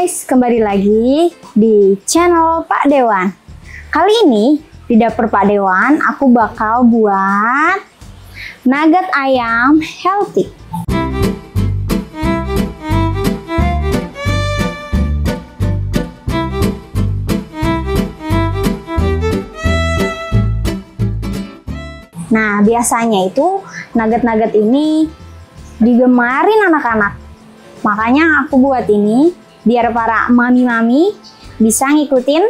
guys, kembali lagi di channel Pak Dewan. Kali ini di dapur Pak Dewan aku bakal buat nugget ayam healthy. Nah, biasanya itu nugget-nugget ini digemarin anak-anak. Makanya aku buat ini biar para mami-mami bisa ngikutin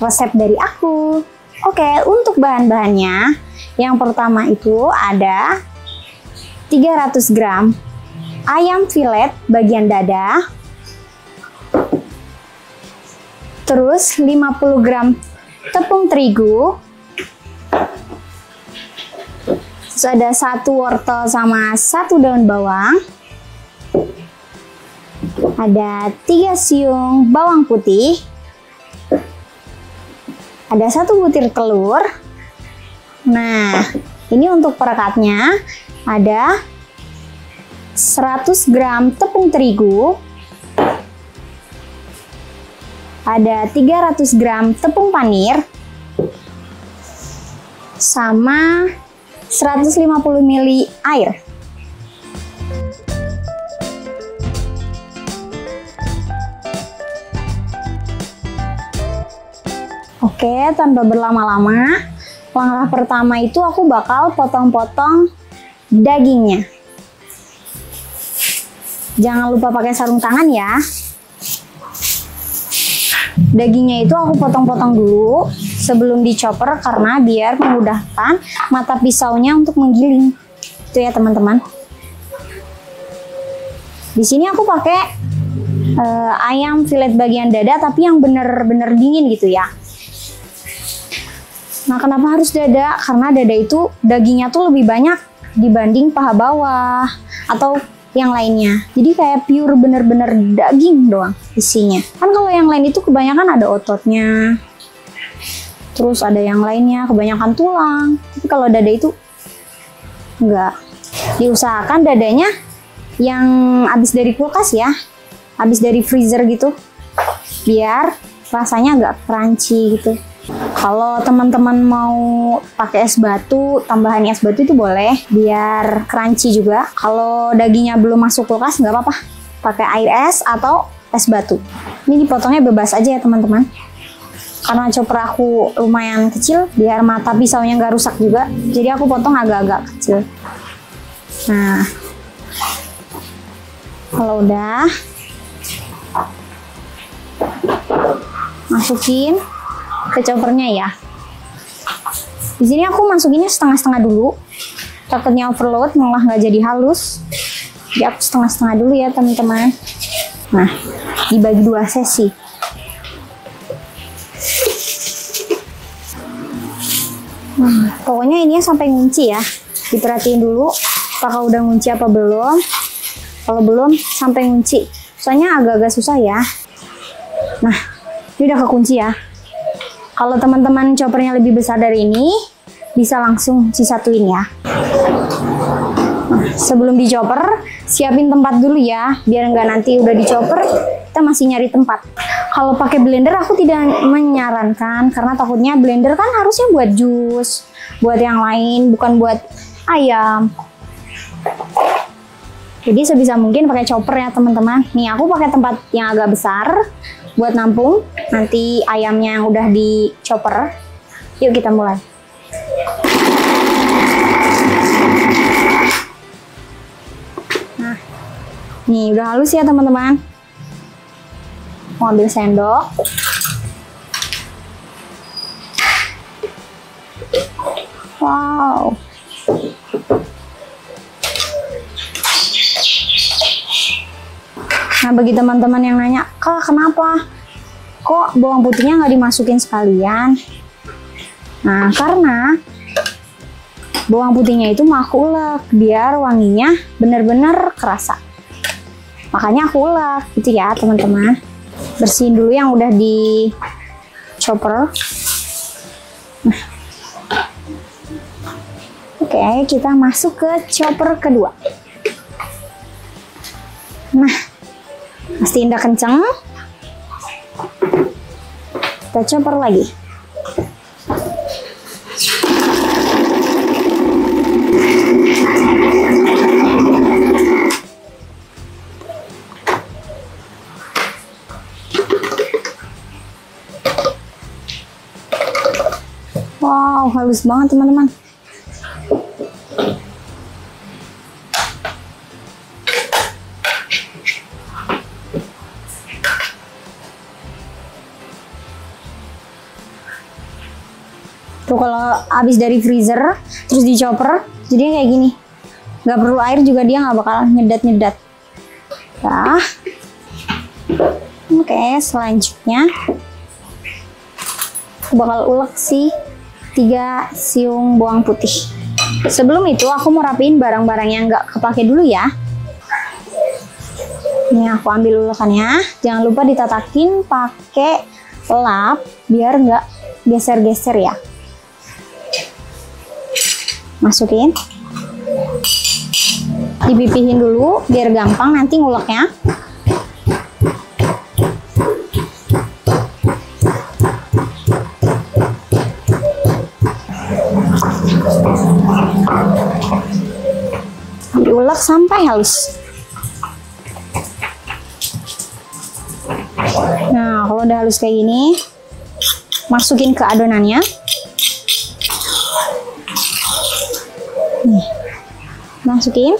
resep dari aku. Oke, untuk bahan-bahannya yang pertama itu ada 300 gram ayam filet bagian dada, terus 50 gram tepung terigu, terus ada 1 wortel sama 1 daun bawang, ada 3 siung bawang putih, ada 1 butir telur. Nah, ini untuk perekatnya ada 100 gram tepung terigu, ada 300 gram tepung panir, sama 150 ml air. Oke, tanpa berlama-lama, langkah pertama itu aku bakal potong-potong dagingnya. Jangan lupa pakai sarung tangan ya. Dagingnya itu aku potong-potong dulu sebelum dichopper karena biar memudahkan mata pisaunya untuk menggiling. Itu ya teman-teman. Di sini aku pakai ayam filet bagian dada tapi yang bener-bener dingin gitu ya. Nah, kenapa harus dada? Karena dada itu dagingnya tuh lebih banyak dibanding paha bawah atau yang lainnya. Jadi kayak pure bener-bener daging doang isinya. Kan kalau yang lain itu kebanyakan ada ototnya. Terus ada yang lainnya, kebanyakan tulang. Tapi kalau dada itu enggak. Diusahakan dadanya yang habis dari kulkas ya. Habis dari freezer gitu. Biar rasanya agak crunchy gitu. Kalau teman-teman mau pakai es batu, tambahan es batu itu boleh, biar crunchy juga. Kalau dagingnya belum masuk kulkas nggak apa-apa, pakai air es atau es batu. Ini dipotongnya bebas aja ya teman-teman. Karena chopper aku lumayan kecil, biar mata pisaunya nggak rusak juga. Jadi aku potong agak-agak kecil. Nah, kalau udah, masukin ke choppernya ya. Di sini aku masukinnya setengah-setengah dulu, takutnya overload malah nggak jadi halus. Jadi aku setengah-setengah dulu ya teman-teman. Nah, dibagi 2 sesi. Pokoknya ininya sampai ngunci ya. Diperhatiin dulu apakah udah ngunci apa belum. Kalau belum sampai ngunci. Soalnya agak-agak susah ya. Nah, ini udah kekunci ya. Kalau teman-teman choppernya lebih besar dari ini, bisa langsung disatuin ya. Nah, sebelum dichopper, siapin tempat dulu ya, biar nggak nanti udah dichopper, kita masih nyari tempat. Kalau pakai blender aku tidak menyarankan, karena takutnya blender kan harusnya buat jus, buat yang lain, bukan buat ayam. Jadi sebisa mungkin pakai chopper ya teman-teman. Nih aku pakai tempat yang agak besar buat nampung nanti ayamnya yang udah di chopper. Yuk kita mulai. Nah, nih udah halus ya teman-teman. Mau ambil sendok. Wow. Nah, bagi teman-teman yang nanya, Kak, kenapa kok bawang putihnya nggak dimasukin sekalian? Nah, karena bawang putihnya itu mau aku ulek biar wanginya bener-bener kerasa. Makanya aku ulek gitu ya teman-teman. Bersihin dulu yang udah di chopper. Nah. Oke, kita masuk ke chopper kedua. Nah, Pastiin udah kenceng. Kita chopper lagi. Wow, halus banget teman-teman. Tuh kalau habis dari freezer terus di chopper jadinya kayak gini. Nggak perlu air juga dia nggak bakal nyedat-nyedat. Nah, oke, selanjutnya aku bakal ulek sih 3 siung bawang putih. Sebelum itu aku mau rapiin barang-barang yang nggak kepake dulu ya. Ini aku ambil ulekannya. Jangan lupa ditatakin pakai lap biar nggak geser-geser ya. Masukin. Dipipihin dulu biar gampang nanti nguleknya. Diulek sampai halus. Nah, kalau udah halus kayak gini, masukin ke adonannya. Nih, masukin.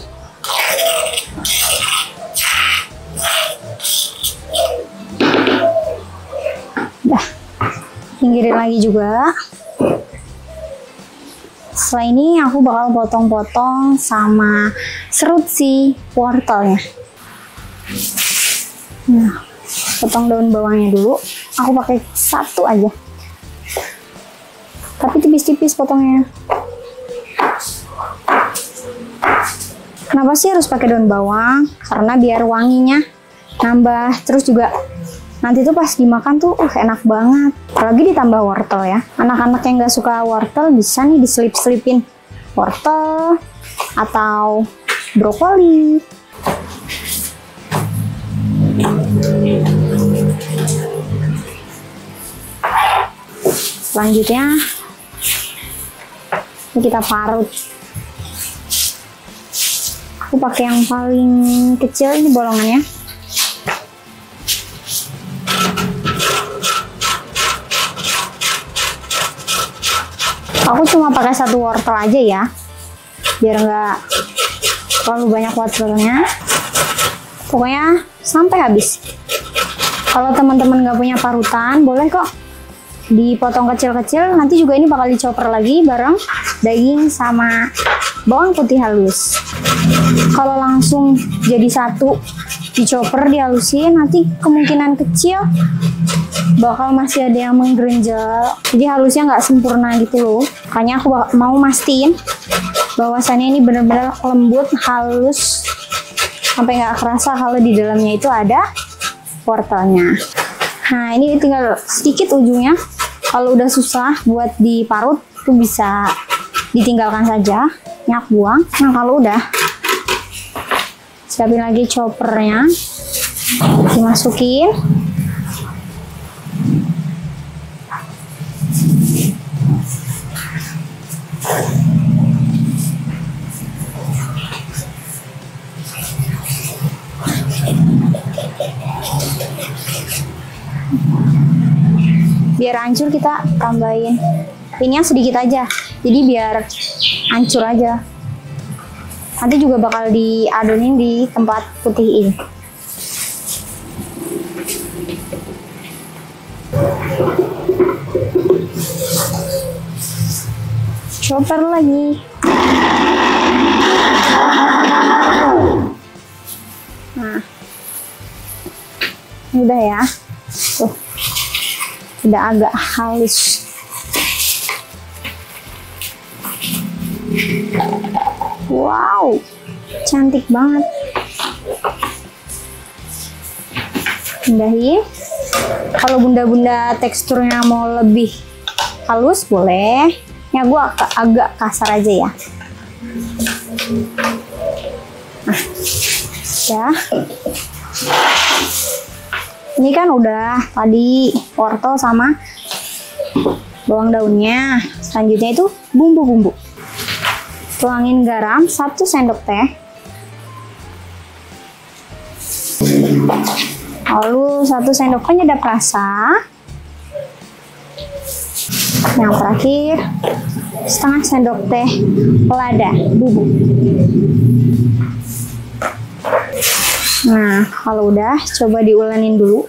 Udah, pinggirin lagi juga. Setelah ini aku bakal potong-potong sama serut si wortelnya. Nah, potong daun bawangnya dulu. Aku pakai 1 aja. Tapi tipis-tipis potongnya. Kenapa sih harus pakai daun bawang? Karena biar wanginya nambah. Terus juga nanti tuh pas dimakan tuh enak banget. Apalagi ditambah wortel ya. Anak-anak yang gak suka wortel bisa nih diselip-selipin wortel atau brokoli. Selanjutnya ini kita parut. Aku pakai yang paling kecil ini bolongannya. Aku cuma pakai 1 wortel aja ya, biar nggak terlalu banyak wortelnya. Pokoknya sampai habis. Kalau teman-teman nggak punya parutan, boleh kok dipotong kecil-kecil. Nanti juga ini bakal dicoper lagi bareng daging sama bawang putih halus. Kalau langsung jadi satu dicoper dihalusin, nanti kemungkinan kecil bakal masih ada yang menggerenjel. Jadi halusnya nggak sempurna gitu loh. Makanya aku mau mastiin bahwasannya ini benar-benar lembut, halus, sampai nggak kerasa kalau di dalamnya itu ada wortelnya. Nah, ini tinggal sedikit ujungnya. Kalau udah susah buat diparut, tuh bisa ditinggalkan saja. Ini aku buang. Nah, kalau udah, siapin lagi choppernya, dimasukin. Biar hancur kita tambahin minyak sedikit aja, jadi biar hancur aja. Nanti juga bakal diadonin di tempat putih ini. Chopper lagi. Nah, udah ya. Tuh, udah agak halus. Wow, cantik banget. Pindahin. Kalau bunda-bunda teksturnya mau lebih halus boleh. Ya, gue agak kasar aja ya. Nah, ya. Ini kan udah tadi wortel sama bawang daunnya. Selanjutnya itu bumbu-bumbu. Tuangin garam 1 sendok teh. Lalu 1 sendok penyedap rasa. Yang terakhir setengah sendok teh lada bubuk. Nah, kalau udah, coba diulenin dulu.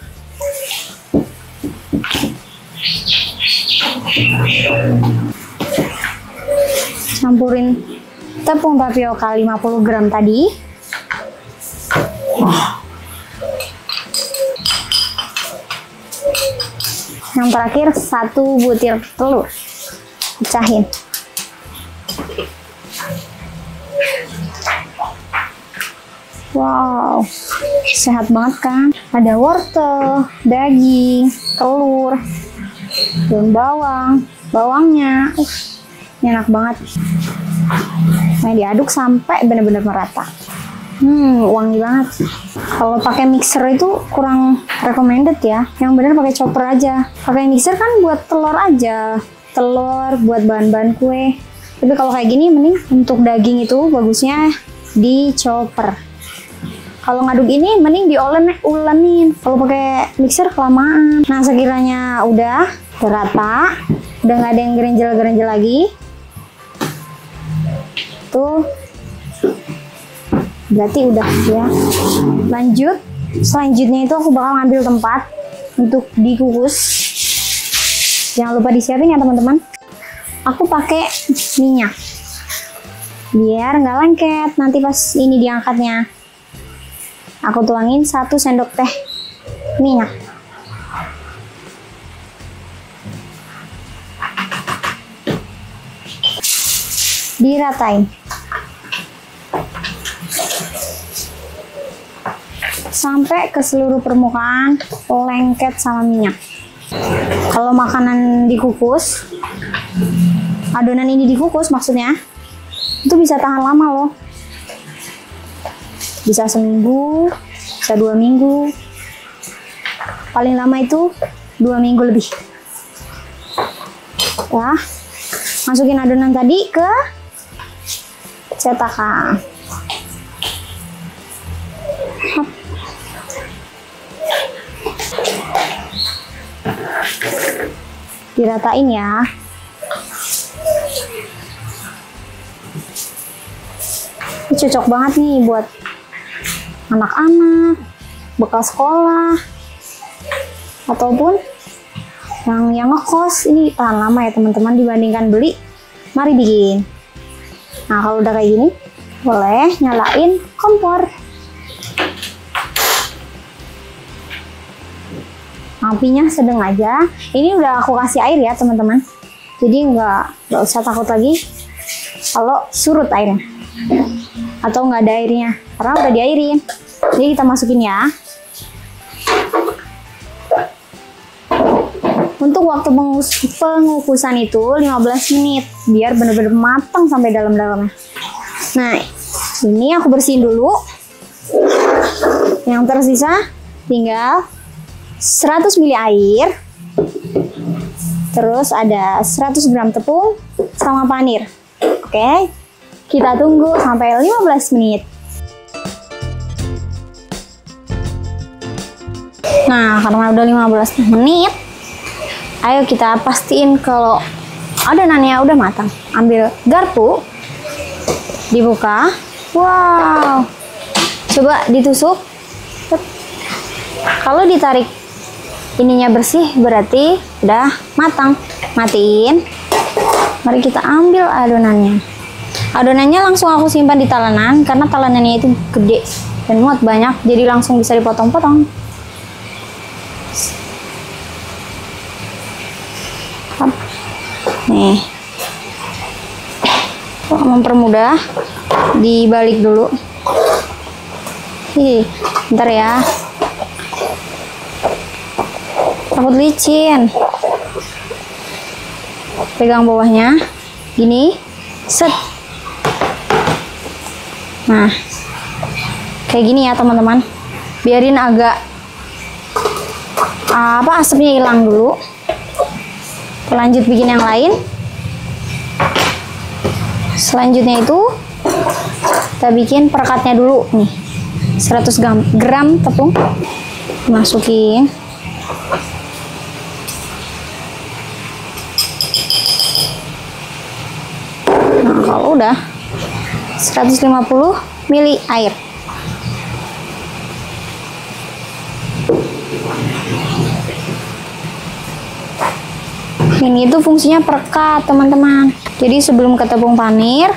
Campurin tepung tapioka 50 gram tadi. Yang terakhir 1 butir telur. Pecahin. Wow, sehat banget kan? Ada wortel, daging, telur, daun bawang, bawangnya. Ini enak banget. Nah, diaduk sampai benar-benar merata. Wangi banget. Kalau pakai mixer itu kurang recommended ya. Yang benar pakai chopper aja. Pakai mixer kan buat telur aja. Telur buat bahan-bahan kue. Tapi kalau kayak gini mending untuk daging itu bagusnya di chopper. Kalau ngaduk ini mending diulenin. Kalau pakai mixer kelamaan. Nah, sekiranya udah rata, udah nggak ada yang gerenjel-gerenjel lagi. Tuh, berarti udah ya. Lanjut, selanjutnya itu aku bakal ngambil tempat untuk dikukus. Jangan lupa disiapin ya teman-teman. Aku pakai minyak biar nggak lengket nanti pas ini diangkatnya. Aku tuangin 1 sendok teh minyak. Diratain sampai ke seluruh permukaan lengket sama minyak. Kalau makanan dikukus, adonan ini dikukus maksudnya, itu bisa tahan lama loh. Bisa seminggu, bisa 2 minggu. Paling lama itu 2 minggu lebih. Ya, masukin adonan tadi ke cetakan. Diratain ya. Ini cocok banget nih buat anak-anak, bekal sekolah, ataupun yang ngekos. Ini tahan lama ya teman-teman dibandingkan beli. Mari bikin. Nah, kalau udah kayak gini, boleh nyalain kompor. Apinya sedang aja. Ini udah aku kasih air ya teman-teman. Jadi nggak usah takut lagi kalau surut airnya atau nggak ada airnya karena udah diairin. Jadi kita masukin ya. Untuk waktu pengukusan itu 15 menit biar bener-bener matang sampai dalam-dalamnya. Nah, ini aku bersihin dulu. Yang tersisa tinggal 100 ml air. Terus ada 100 gram tepung sama panir. Oke. Kita tunggu sampai 15 menit. Nah, karena udah 15 menit, ayo kita pastiin kalau adonannya udah matang. Ambil garpu, dibuka. Wow. Coba ditusuk. Kalau ditarik ininya bersih berarti udah matang. Matiin. Mari kita ambil adonannya. Adonannya langsung aku simpan di talenan karena talenannya itu gede dan muat banyak, jadi langsung bisa dipotong-potong. Nih, mempermudah, dibalik dulu. Bentar ya, takut licin. Pegang bawahnya, gini, set. Nah, kayak gini ya teman-teman. Biarin agak asapnya hilang dulu. Lanjut bikin yang lain. Selanjutnya itu kita bikin perekatnya dulu nih. 100 gram tepung masukin. Nah, kalau udah 150 ml air. Ini tuh fungsinya perekat, teman-teman. Jadi sebelum ke tepung panir,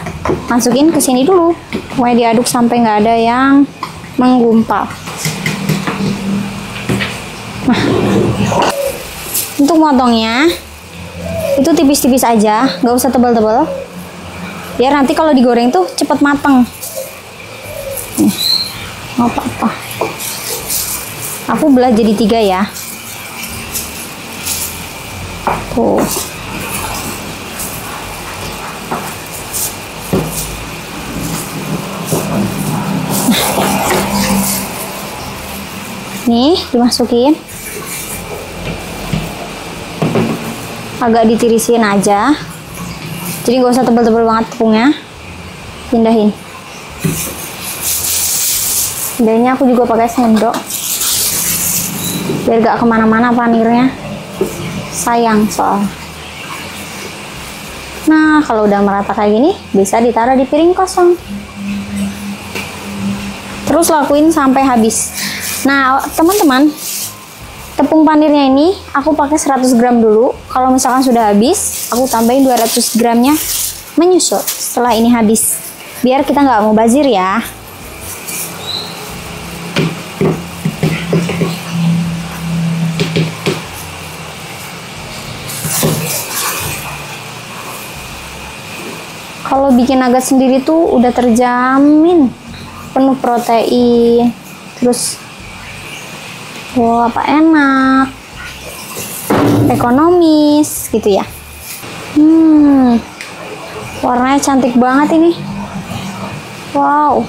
masukin ke sini dulu. Pokoknya diaduk sampai nggak ada yang menggumpal. Nah, untuk motongnya itu tipis-tipis aja, nggak usah tebal-tebal. Biar nanti kalau digoreng tuh cepet mateng. Nih, mau apa-apa. Aku belah jadi 3 ya. Tuh. Nih, dimasukin. Agak ditirisin aja. Jadi gak usah tebal-tebal banget tepungnya. Pindahin. Pindahinnya aku juga pakai sendok. Biar gak kemana-mana panirnya. Sayang soal. Nah, kalau udah merata kayak gini, bisa ditaruh di piring kosong. Terus lakuin sampai habis. Nah, teman-teman, tepung panirnya ini aku pakai 100 gram dulu. Kalau misalkan sudah habis, aku tambahin 200 gramnya menyusul setelah ini habis. Biar kita nggak mubazir ya. Kalau bikin nugget sendiri tuh udah terjamin penuh protein. Terus wah, apa enak, ekonomis gitu ya. Warnanya cantik banget ini. Wow.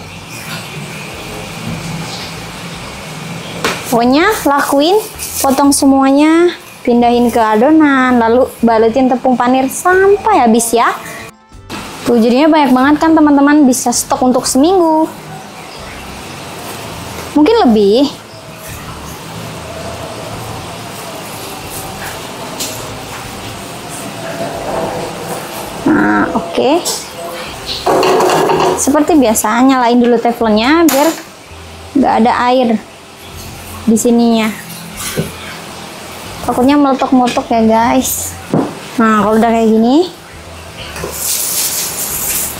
Pokoknya lakuin, potong semuanya, pindahin ke adonan, lalu balutin tepung panir sampai habis ya. Tuh jadinya banyak banget kan teman-teman, bisa stok untuk seminggu. Mungkin lebih. Nah, oke. Seperti biasa, nyalain dulu teflonnya biar nggak ada air di sininya. Takutnya meletok-meletok ya guys. Nah, kalau udah kayak gini,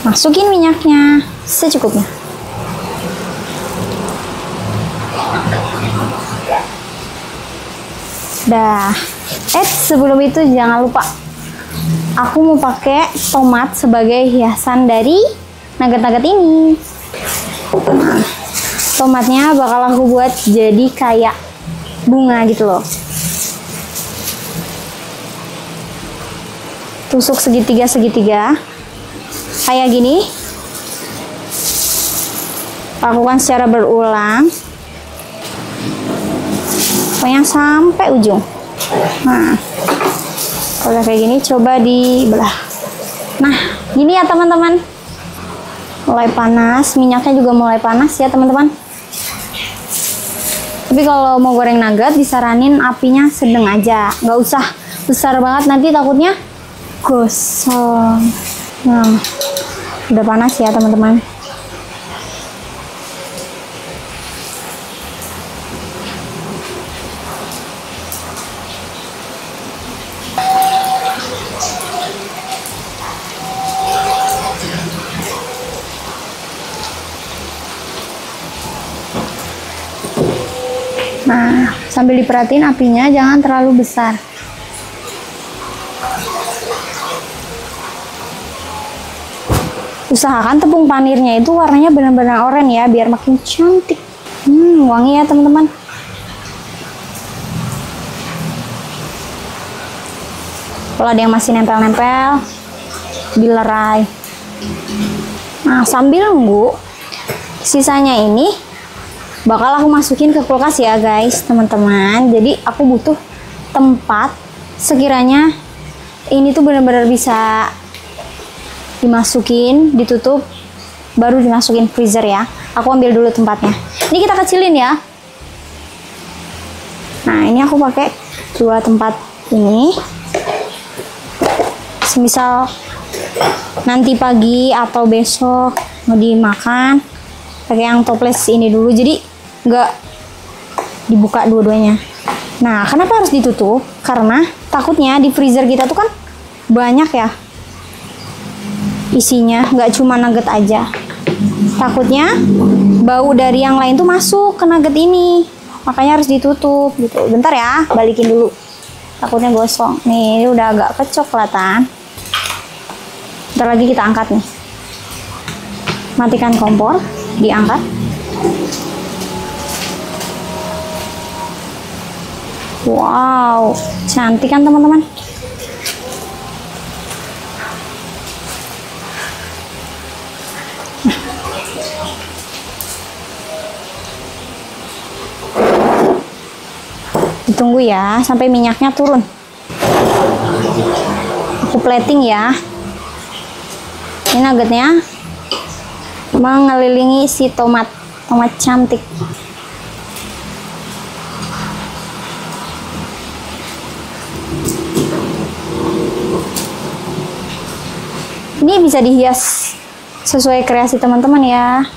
masukin minyaknya secukupnya. Dah. Sebelum itu jangan lupa, aku mau pakai tomat sebagai hiasan dari nugget-nugget ini. Nah, tomatnya bakal aku buat jadi kayak bunga gitu loh. Tusuk segitiga-segitiga kayak gini. Lakukan secara berulang, pokoknya sampai ujung. Nah, kalau kayak gini coba dibelah. Nah, gini ya teman-teman. Mulai panas, minyaknya juga mulai panas ya teman-teman. Tapi kalau mau goreng nugget disaranin apinya sedang aja, nggak usah besar banget, nanti takutnya gosong. Nah, udah panas ya teman-teman. Nah, sambil diperhatiin apinya jangan terlalu besar. Usahakan tepung panirnya itu warnanya benar-benar oranye ya, biar makin cantik. Wangi ya teman-teman. Kalau ada yang masih nempel-nempel, dilerai. Nah, sambil nunggu, sisanya ini bakal aku masukin ke kulkas ya guys, teman-teman. Jadi aku butuh tempat sekiranya ini tuh benar-benar bisa dimasukin, ditutup, baru dimasukin freezer ya. Aku ambil dulu tempatnya. Ini kita kecilin ya. Nah, ini aku pakai 2 tempat ini. Semisal nanti pagi atau besok mau dimakan, pakai yang toples ini dulu, jadi nggak dibuka dua-duanya. Nah, kenapa harus ditutup? Karena takutnya di freezer kita tuh kan banyak ya isinya, nggak cuma nugget aja. Takutnya bau dari yang lain tuh masuk ke nugget ini, makanya harus ditutup gitu. Bentar ya, balikin dulu. Takutnya gosong. Nih, ini udah agak kecoklatan. Bentar lagi kita angkat nih. Matikan kompor, diangkat. Wow, cantik kan teman-teman? Ditunggu ya sampai minyaknya turun. Aku plating ya. Ini nuggetnya mengelilingi si tomat cantik. Ini bisa dihias sesuai kreasi teman-teman ya.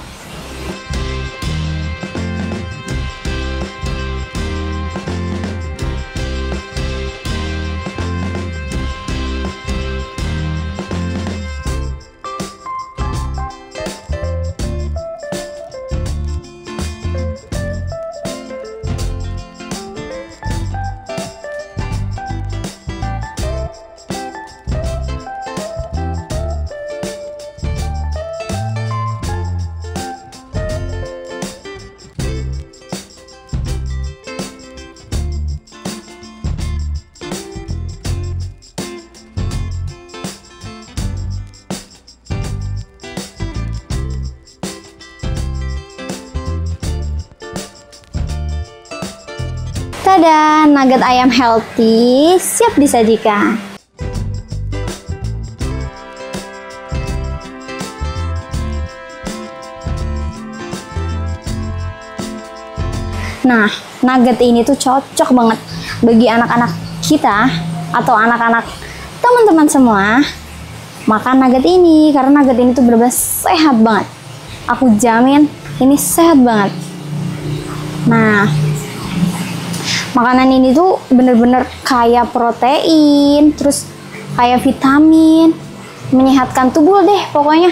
Tada, nugget ayam healthy siap disajikan. Nah, nugget ini tuh cocok banget bagi anak-anak kita atau anak-anak teman-teman semua makan nugget ini, karena nugget ini tuh benar-benar sehat banget. Aku jamin ini sehat banget. Nah, makanan ini tuh bener-bener kaya protein, terus kaya vitamin, menyehatkan tubuh deh pokoknya.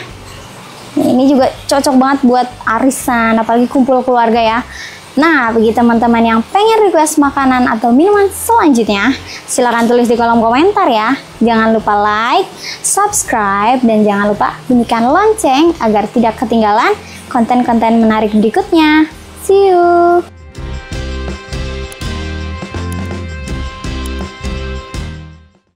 Ini juga cocok banget buat arisan, apalagi kumpul keluarga ya. Nah, bagi teman-teman yang pengen request makanan atau minuman selanjutnya, silahkan tulis di kolom komentar ya. Jangan lupa like, subscribe, dan jangan lupa bunyikan lonceng agar tidak ketinggalan konten-konten menarik berikutnya. See you!